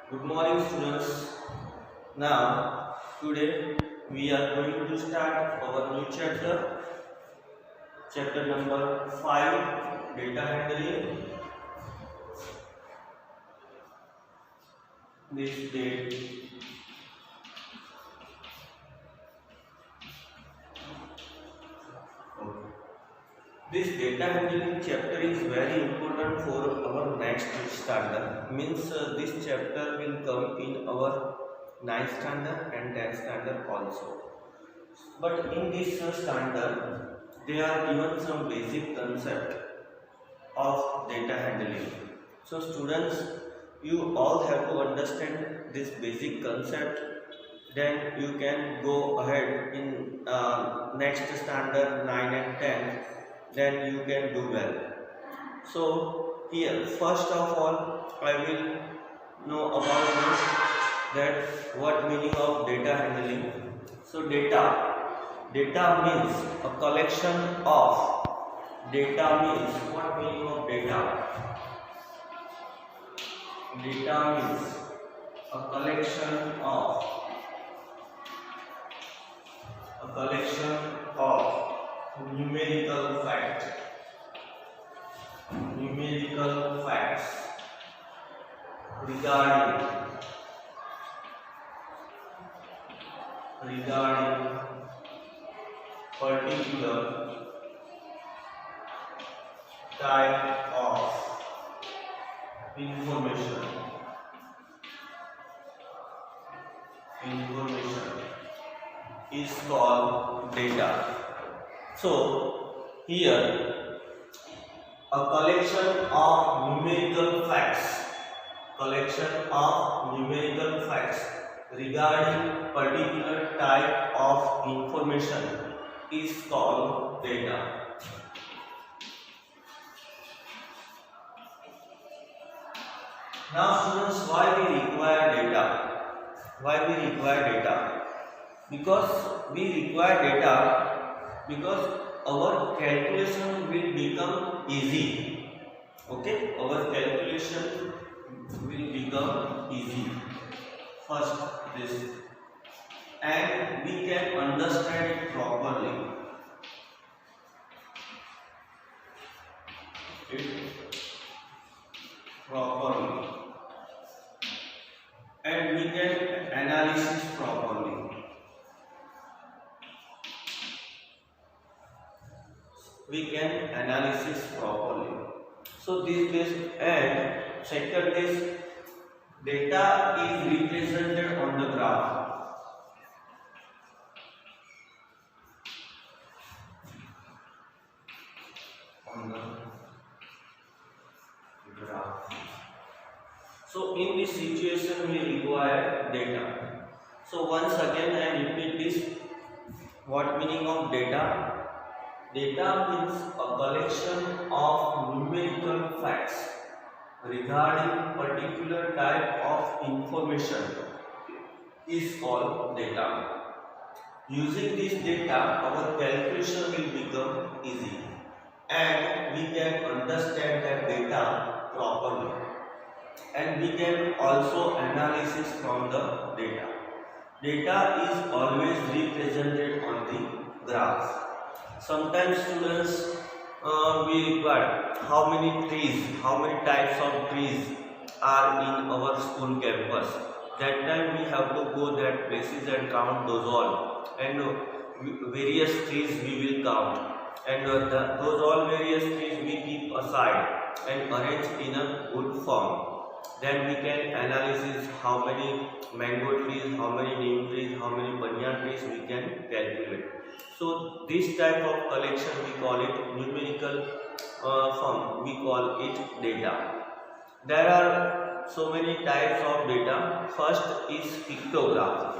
Good morning, students. Now, today we are going to start our new chapter, chapter number 5, data handling. This date. Okay. This data handling chapter is very important for our next standard. Means this chapter will come in our 9th standard and 10th standard also. But in this standard, they are given some basic concept of data handling. So students, you all have to understand this basic concept. Then you can go ahead in next standard 9 and 10. Then you can do well. So here, first of all, I will know about this, that what meaning of data handling. So data means a collection of. Data means, what meaning of data? Data means a collection of numerical facts regarding particular type of information is called data. So here, a collection of numerical facts regarding particular type of information is called data. Now students, why we require data? Because we require data because our calculation will become easy. Okay, our calculation will become easy. First this, and we can understand it properly. And we can analysis properly. So this is, and second is, data is represented on the graph. So in this situation we require data. So once again I repeat this. What meaning of data? Data means a collection of numerical facts regarding particular type of information is called data. Using this data, our calculation will become easy and we can understand that data properly, and we can also analysis from the data. Data is always represented on the graph. Sometimes students, we require how many types of trees are in our school campus. That time we have to go that places and count those all, and various trees we will count, and those all various trees we keep aside and arrange in a good form. Then we can analysis how many mango trees, how many neem trees, how many banyan trees we can calculate. So this type of collection we call it numerical form. We call it data. There are so many types of data. First is pictograph.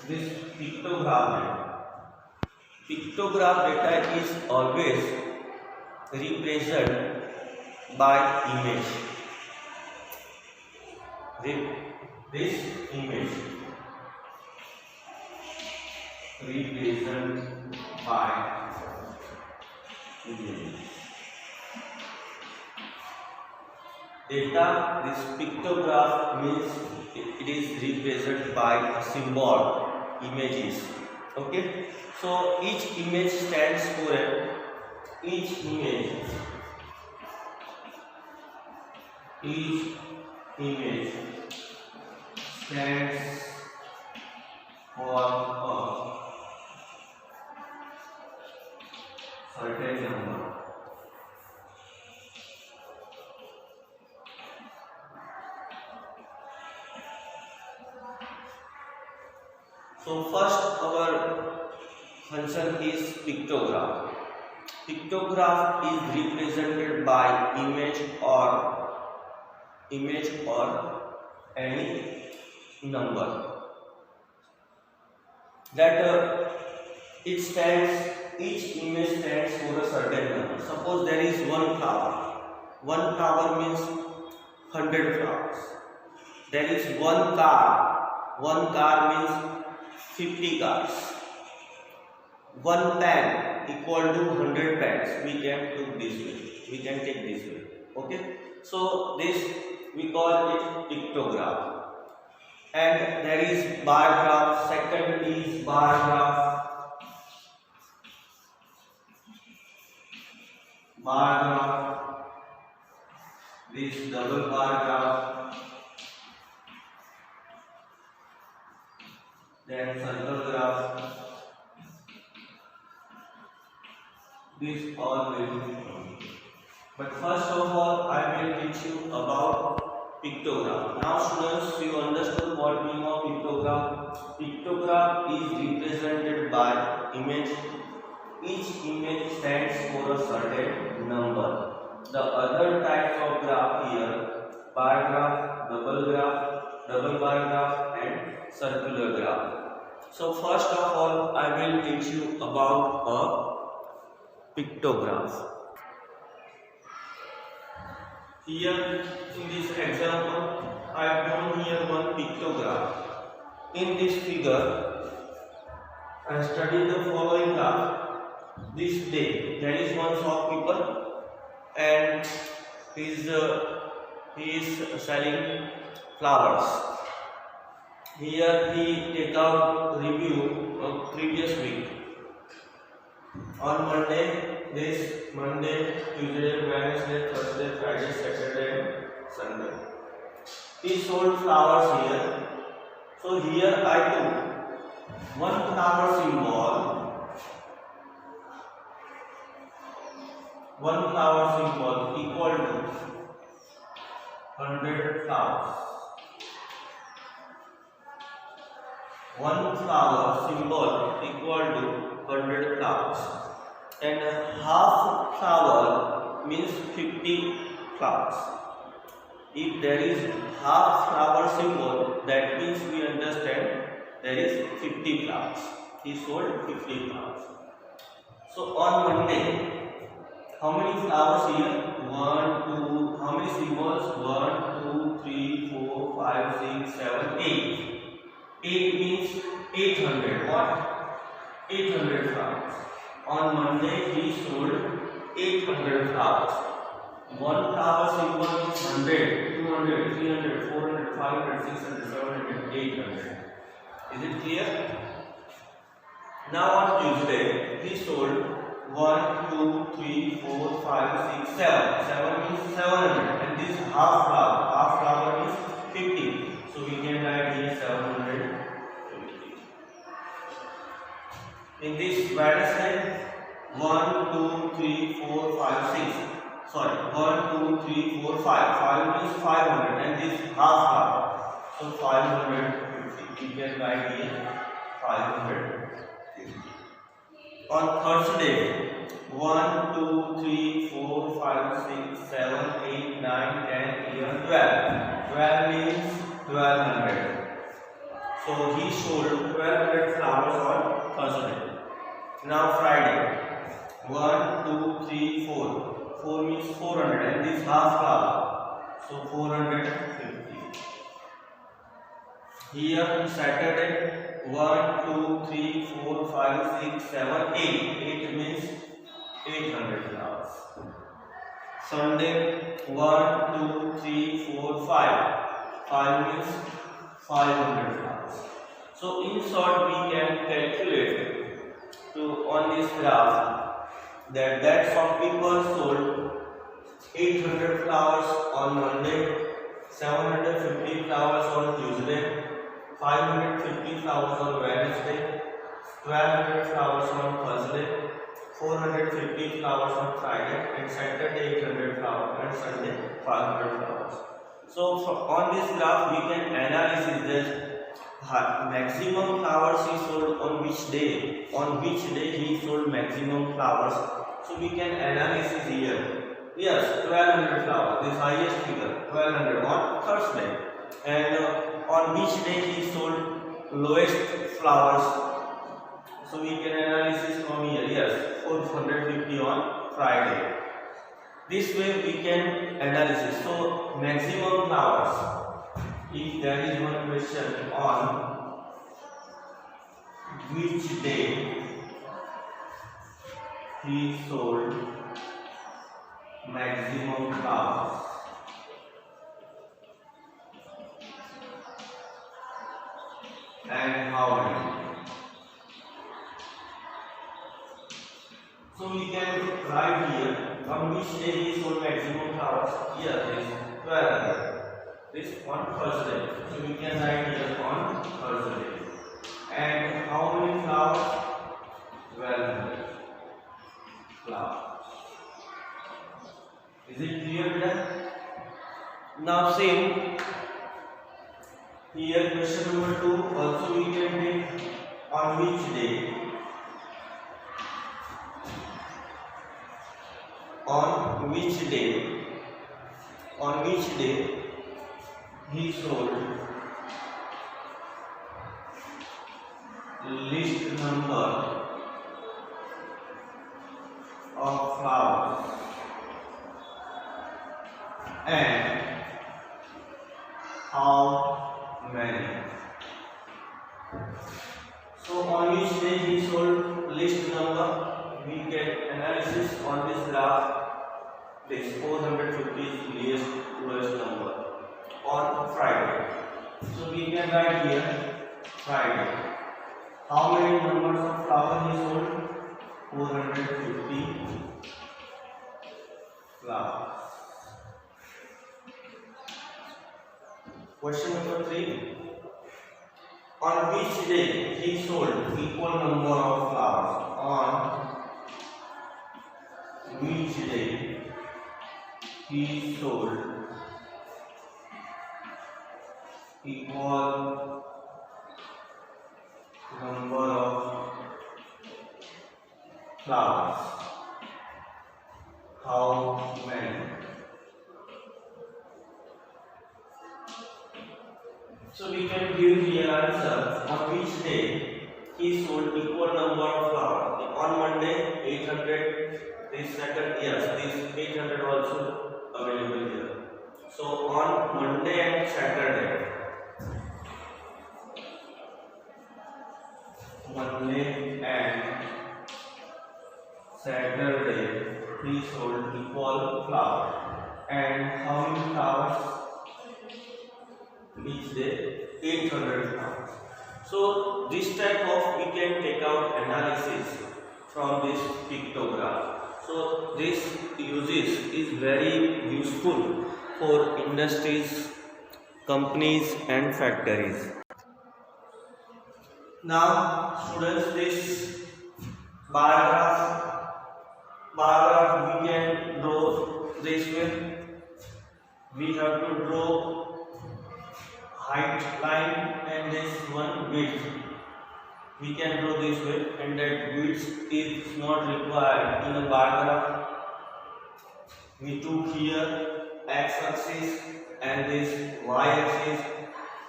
This pictograph data is always represented by image. This image represent by image. Data, this pictograph means it is represented by a symbol, images. Okay, so each image stands for each image stands for a certain number. So first our function is pictograph. Pictograph is represented by image or any number that each image stands for a certain number. Suppose there is one flower. One flower means 100 flowers. There is one car. One car means 50 cars. One pen equal to 100 pens. We can take this way. Okay. So this we call it pictograph. And there is bar graph. Second is bar graph. Bar graph. This double bar graph. Then circle graph. This all will be known. But first of all, I will teach you about pictograph. Now students, you understood what meaning of pictograph. Pictograph is represented by image. Each image stands for a certain number. The other types of graph here, bar graph, double bar graph and circular graph. So first of all, I will teach you about a pictograph. Here in this example, I have drawn here one pictograph. In this figure, I studied the following graph. This day, there is one shopkeeper and he is selling flowers. Here he take out review of previous week. On Monday, Tuesday, Wednesday, Thursday, Friday, Saturday and Sunday. He sold flowers here. So here I took one flower symbol. One flower symbol equal to 100 flowers. One flower symbol equal to 100 flowers. And half flower means 50 flowers. If there is half flower symbol, that means we understand there is 50 flowers. He sold 50 flowers. So on Monday, how many flowers here? 1, 2, how many symbols? 1, 2, 3, 4, 5, 6, 7, 8. 8 means 800. What? 800 flowers. On Monday, he sold 800 flowers. One flower symbol is 100, 200, 300, 400, 500, 600, 700, 800. Is it clear? Now on Tuesday, he sold 1, 2, 3, 4, 5, 6, 7. 7 means 700. And this half flower. Half flower is 50. So we can write here 750. In this Wednesday, 1, 2, 3, 4, 5, 6. Sorry, 1, 2, 3, 4, 5. 5 means 500. And this half flower. So 550. We can write here 550. On Thursday, 1, 2, 3, 4, 5, 6, 7, 8, 9, 10, 11, 12. 12 means 1200. So he sold 1200 flowers on Thursday. Now Friday, 1, 2, 3, 4. 4 means 400 and this half flower. So 450. Here Saturday, 1, 2, 3, 4, 5, 6, 7, 8. 8 means 800 flowers. Sunday 1, 2, 3, 4, 5. 5 means 500 flowers. So in short, we can calculate on this graph that some people sold 800 flowers on Monday, 750 flowers on Tuesday, 550 flowers on Wednesday, 1200 flowers on Thursday, 450 flowers on Friday, and Saturday 800 flowers, and Sunday 500 flowers. So on this graph we can analyze that maximum flowers he sold on which day he sold maximum flowers. So we can analyze here. Yes, 1200 flowers, this highest figure, 1200 on Thursday. And on which day he sold lowest flowers? So we can analyze from here. Yes, 450 on Friday. This way we can analyze. So maximum flowers. If there is one question on which day he sold maximum flowers, and how many? So we can write here on which day he sold maximum flowers. Here is 1200. This on Thursday. So we can write here on Thursday. And how many flowers? 1200 flowers. Is it clear then? Now same here, question number 2 also we can take on which day? On which day? On which day he sold least number of flowers and how many? So on which day he sold least number? We get analysis on this graph. This 450 is lowest number on Friday. So we can write here Friday. How many numbers of flowers he sold? 450 flowers. Question number 3. On which day he sold equal number of flowers? On which day he sold equal number of flowers? How many? So we can give here answer on which day he sold equal number of flowers. On Monday 800, this second, yes, this 800 also available here. So on Monday and Saturday, he sold equal flower. And how many flowers each day? 800 flowers. So this type of we can take out analysis from this pictograph. So this uses is very useful for industries, companies and factories. Now students, this bar graph we can draw this way. We have to draw height line and this one width. We can draw this way, and that width is not required in a bar graph. We took here x-axis and this y-axis.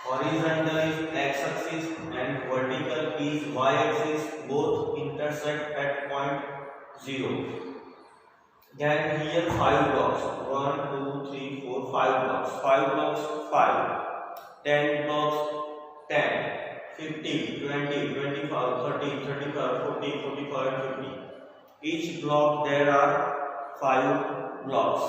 Horizontal is x-axis and vertical is y-axis. Both intersect at point 0. Then here 5 blocks. 1, 2, 3, 4, 5 blocks. 5 blocks, 5. 10 blocks, 10. 50, 20, 25, 30, 35, 40, 45, and 50. Each block there are 5 blocks,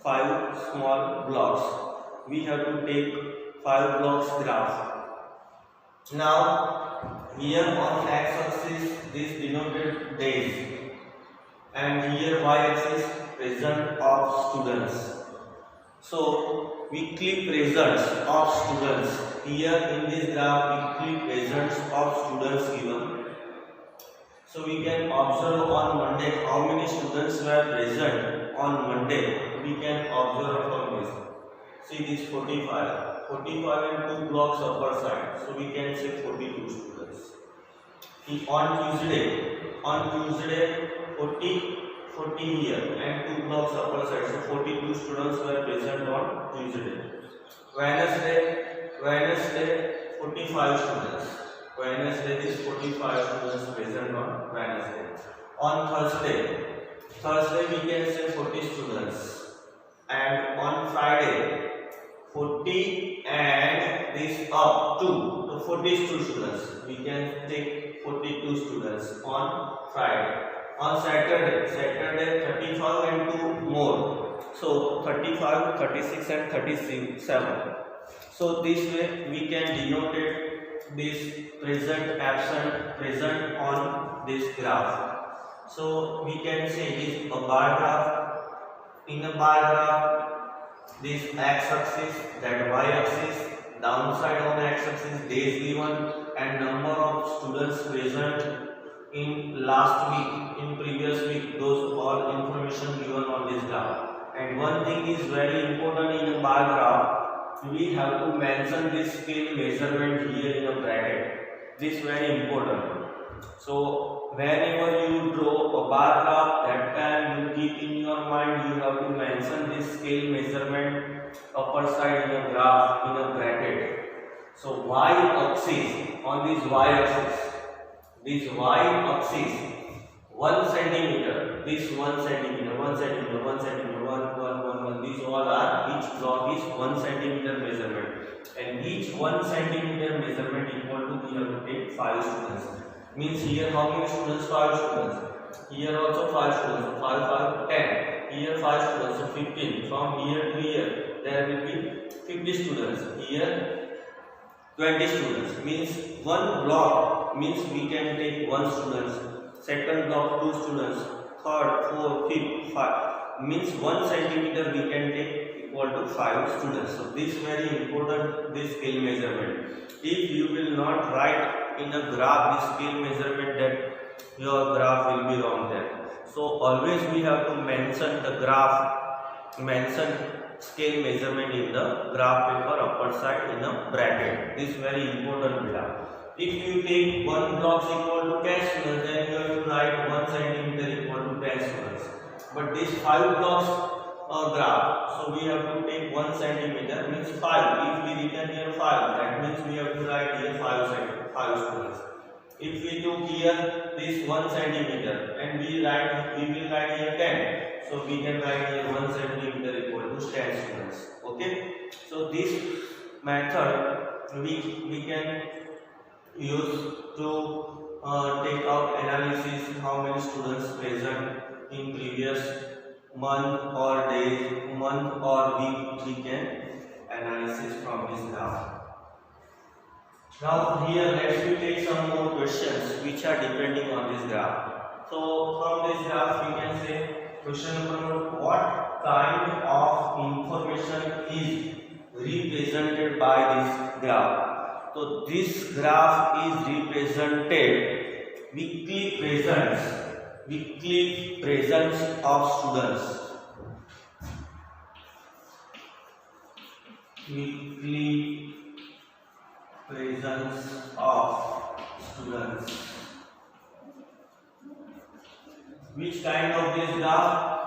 5 small blocks. We have to take 5 blocks graph. Now here on x-axis this denoted days, and here y-axis result of students. So we click results of students. Here in this graph we click results of students given. So we can observe on Monday how many students were present on Monday. We can observe from this. See this 45 and 2 blocks upper side. So we can say 42 students. On Tuesday 40 here and 2 blocks upper side. So 42 students were present on Tuesday. Wednesday 45 students. Wednesday is 45 students present on Wednesday. On Thursday we can say 40 students, and on Friday 40 and this up to 42 students. We can take 42 students on Friday. On Saturday 35 and 2 more. So 35, 36 and 37. So this way we can denote this present, absent, present on this graph. So we can say this a bar graph. In a bar graph, this x-axis, that y-axis, downside on x-axis days given and number of students present in last week, in previous week, those all information given on this graph. And one thing is very important in a bar graph, we have to mention this scale measurement here in a bracket. This is very important. So whenever you draw a bar graph, that time you keep in your mind you have to mention this scale measurement upper side in a graph in a bracket. So y-axis, on this y-axis, 1 centimeter, this 1 centimeter, 1 centimeter, 1 centimeter, 1, 1, 1, 1, these all are, each block is 1 centimeter measurement, and each 1 centimeter measurement equal to, we have to take 5 students. Means here how many students? 5 students. Here also 5 students. 5, 10. Here 5 students. So 15. From here to here there will be 50 students. Here 20 students. Means one block means we can take 1 student. Second block 2 students. Third, fourth, fifth, 5. Means 1 centimeter we can take equal to 5 students. So this is very important, this scale measurement. If you will not write in a graph this scale measurement, that your graph will be wrong there. So always we have to mention the graph, mention scale measurement in the graph paper upper side in a bracket. This is very important graph. If you take 1 block equal to 10 students, then you have to write 1 centimeter equal to 10 students. But this 5 blocks graph, so we have to take 1 centimeter means 5. If we written here 5, that means we have to write here 5 students. If we took here this 1 centimeter and we will write here 10, so we can write here 1 centimeter equal to 10 students. Okay, so this method we can use to take out analysis how many students present in previous month or day, month or week. We can analysis from this graph. Now here let's we take some more questions which are depending on this graph. So from this graph we can say question number 1, what kind of information is represented by this graph? So this graph is represented weekly presence of students. Weekly presence of students. Which kind of this graph?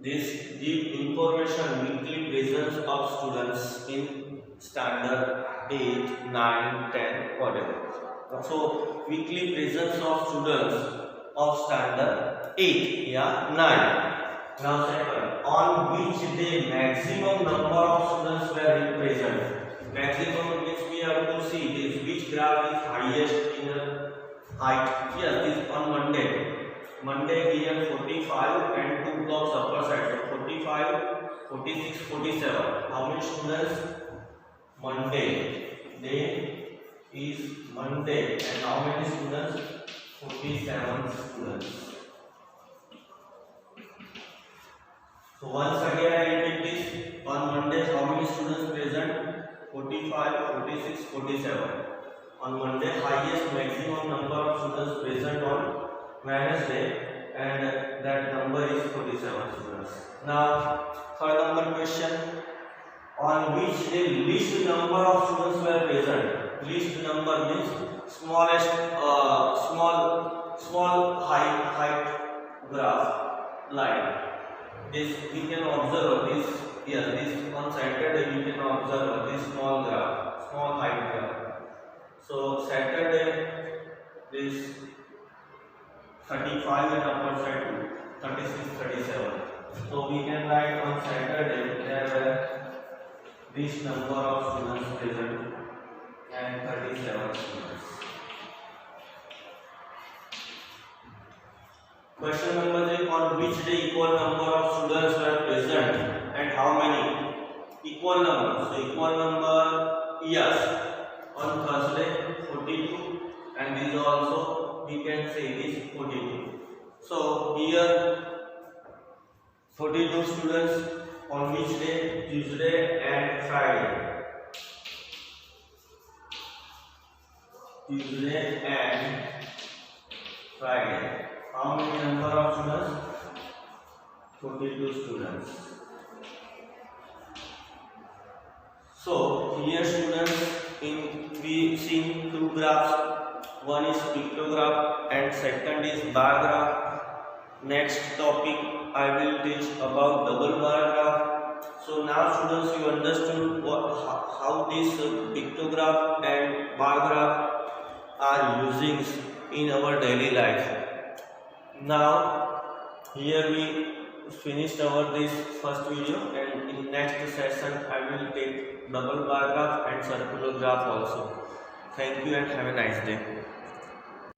This give information weekly presence of students in standard 8, 9, 10, whatever. So weekly presence of students of standard 8, 9. Now second, on which day maximum number of students were present? Maximum means we have to see this which graph is highest in height. Yes, this on Monday. Monday here 45 and 2 blocks upper side. So 45, 46, 47. How many students? Monday. Day is Monday. And how many students? 47 students. So once again I repeat this. On Monday how many students present? 45, 46, 47. On Monday highest maximum number of students present on Wednesday, and that number is 47 students. Now third number question, on which day least number of students were present? Least number means smallest small height graph line. This we can observe this. Yes, this on Saturday we can observe this small graph, small height graph. So Saturday this 35 and upper side 36, 37. So we can write on Saturday there were this number of students present and 37 students. Question number 3, on which day equal number of students were present and how many? Equal number. So equal number, yes, on Thursday 42, and this also we can say this 42. So here 42 students on which day? Tuesday and Friday. Tuesday and Friday. How many number of students? 42 students. So here students, we seen two graphs. One is pictograph and second is bar graph. Next topic I will teach about double bar graph. So now students, you understood how this pictograph and bar graph are using in our daily life. Now here we finished our this first video, and in next session I will take double bar graph and circular graph also. Thank you and have a nice day.